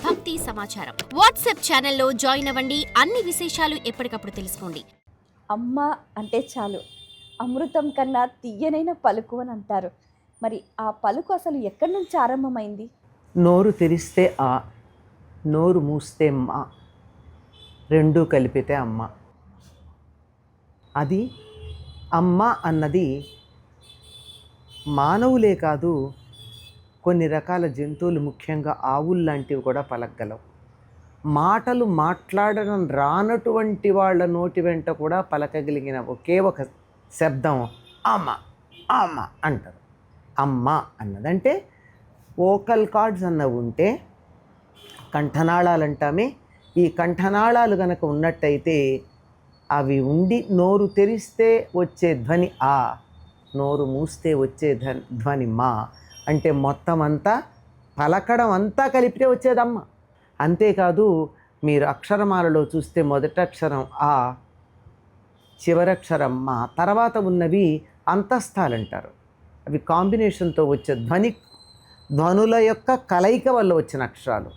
భక్తి సమాచారం. వాట్సాప్ ఛానల్లో జాయిన్ అవ్వండి. అన్ని విశేషాలు ఎప్పటికప్పుడు తెలుసుకోండి. అమ్మ అంటే చాలు అమృతం కన్నా తీయనైన పలుకు అని అంటారు. మరి ఆ పలుకు అసలు ఎక్కడి నుంచి ఆరంభమైంది? నోరు తెరిస్తే ఆ, నోరు మూస్తే మా, రెండూ కలిపితే అమ్మ. అది అమ్మ అన్నది మానవులే కాదు, కొన్ని రకాల జంతువులు, ముఖ్యంగా ఆవులు లాంటివి కూడా పలకగలవు. మాటలు మాట్లాడడం రానటువంటి వాళ్ళ నోటి వెంట కూడా పలకగలిగిన ఒకే ఒక శబ్దం అమ్మ. అమ్మ అంటారు. అమ్మ అన్నదంటే వోకల్ కార్డ్స్ అన్నవి ఉంటే, కంఠనాళాలు అంటామే, ఈ కంఠనాళాలు కనుక ఉన్నట్టయితే అవి ఉండి నోరు తెరిస్తే వచ్చే ధ్వని ఆ, నోరు మూస్తే వచ్చే ధ్వని మా. అంటే మొత్తం అంతా పలకడం అంతా కలిపితే వచ్చేదమ్మ. అంతేకాదు, మీరు అక్షరమాలలో చూస్తే మొదటి అక్షరం ఆ, చివరక్షరం మా, తర్వాత ఉన్నవి అంతస్థాలు అంటారు. అవి కాంబినేషన్తో వచ్చే ధ్వనుల యొక్క కలయిక వల్ల వచ్చిన అక్షరాలు.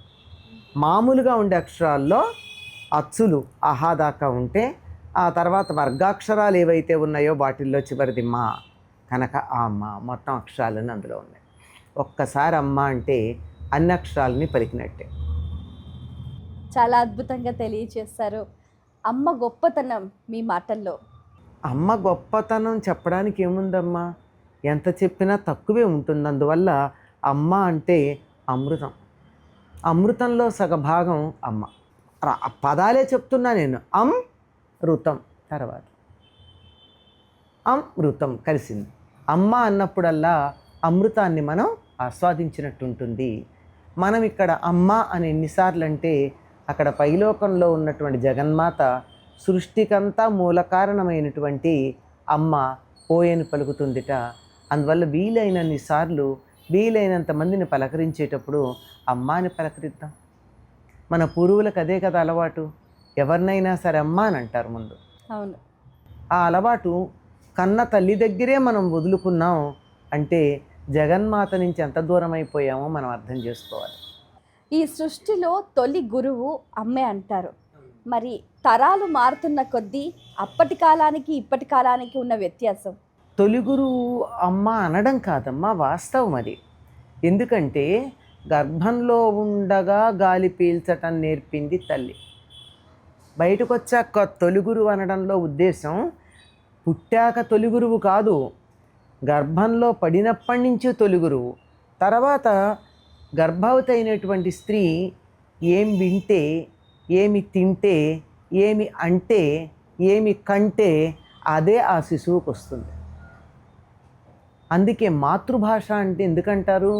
మామూలుగా ఉండే అక్షరాల్లో అచ్చులు ఆహా దాకా ఉంటే, ఆ తర్వాత వర్గాక్షరాలు ఏవైతే ఉన్నాయో వాటిల్లో చివరిది మా, కనుక ఆ మా మొత్తం అక్షరాలని అందులో ఉన్నాయి. ఒక్కసారి అమ్మ అంటే అన్ని అక్షరాలని పలికినట్టే. చాలా అద్భుతంగా తెలియచేస్తారు. అమ్మ గొప్పతనం మీ మాటల్లో. అమ్మ గొప్పతనం చెప్పడానికి ఏముందమ్మా, ఎంత చెప్పినా తక్కువే ఉంటుంది. అందువల్ల అమ్మ అంటే అమృతం. అమృతంలో సగభాగం అమ్మ. పదాలే చెప్తున్నా నేను. ఋతం తర్వాత ఋతం కలిసింది. అమ్మ అన్నప్పుడల్లా అమృతాన్ని మనం ఆస్వాదించినట్టు ఉంటుంది. మనం ఇక్కడ అమ్మ అని ఎన్నిసార్లు అంటే, అక్కడ పైలోకంలో ఉన్నటువంటి జగన్మాత, సృష్టికంతా మూల కారణమైనటువంటి అమ్మ ఓయని పలుకుతుందిట. అందువల్ల వీలైనన్ని సార్లు వీలైనంత మందిని పలకరించేటప్పుడు అమ్మ అని పలకరిద్దాం. మన పూర్వులకు అదే కదా అలవాటు. ఎవరినైనా సరే అమ్మ అని అంటారు ముందు. అవును. ఆ అలవాటు కన్న తల్లి దగ్గరే మనం వదులుకున్నాం అంటే జగన్మాత నుంచి ఎంత దూరం అయిపోయామో మనం అర్థం చేసుకోవాలి. ఈ సృష్టిలో తొలి గురువు అమ్మే అంటారు. మరి తరాలు మారుతున్న కొద్దీ అప్పటి కాలానికి ఇప్పటి కాలానికి ఉన్న వ్యత్యాసం? తొలి గురువు అమ్మ అనడం కాదమ్మా, వాస్తవం అది. ఎందుకంటే గర్భంలో ఉండగా గాలి పీల్చటం నేర్పింది తల్లి. బయటకు వచ్చాక తొలి గురువు అనడంలో ఉద్దేశం పుట్టాక తొలి గురువు కాదు, గర్భంలో పడినప్పటి నుంచి తొలి గురువు. తర్వాత గర్భవతి అయినటువంటి స్త్రీ ఏం వింటే, ఏమి తింటే, ఏమి అంటే, ఏమి కంటే అదే ఆ శిశువుకు వస్తుంది. అందుకే మాతృభాష అంటే ఎందుకంటారు?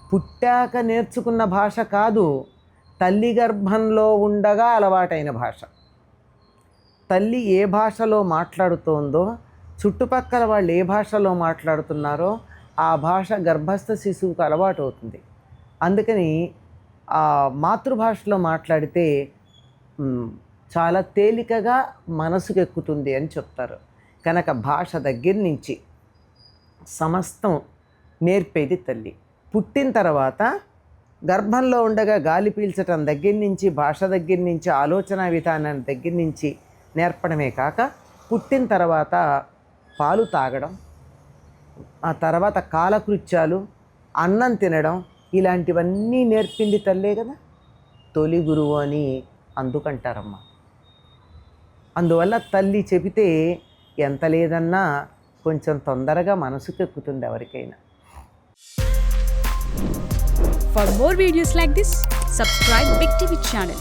పుట్టాక నేర్చుకున్న భాష కాదు, తల్లి గర్భంలో ఉండగా అలవాటైన భాష. తల్లి ఏ భాషలో మాట్లాడుతోందో, చుట్టుపక్కల వాళ్ళు ఏ భాషలో మాట్లాడుతున్నారో ఆ భాష గర్భస్థ శిశువుకు అలవాటు అవుతుంది. అందుకని ఆ మాతృభాషలో మాట్లాడితే చాలా తేలికగా మనసుకు ఎక్కుతుంది అని చెప్తారు. కనుక భాష దగ్గర నుంచి సమస్తం నేర్పేది తల్లి. పుట్టిన తర్వాత గర్భంలో ఉండగా గాలి పీల్చడం దగ్గర నుంచి, భాష దగ్గర నుంచి, ఆలోచన విధానం దగ్గర నుంచి నేర్పడమే కాక, పుట్టిన తర్వాత పాలు తాగడం, ఆ తర్వాత కాలకృత్యాలు, అన్నం తినడం, ఇలాంటివన్నీ నేర్పింది తల్లే కదా. తొలి గురువు అని అందుకంటారమ్మా. అందువల్ల తల్లి చెబితే ఎంత లేదన్నా కొంచెం తొందరగా మనసుకు ఎక్కుతుంది ఎవరికైనా. For more videos like this, subscribe Big TV channel.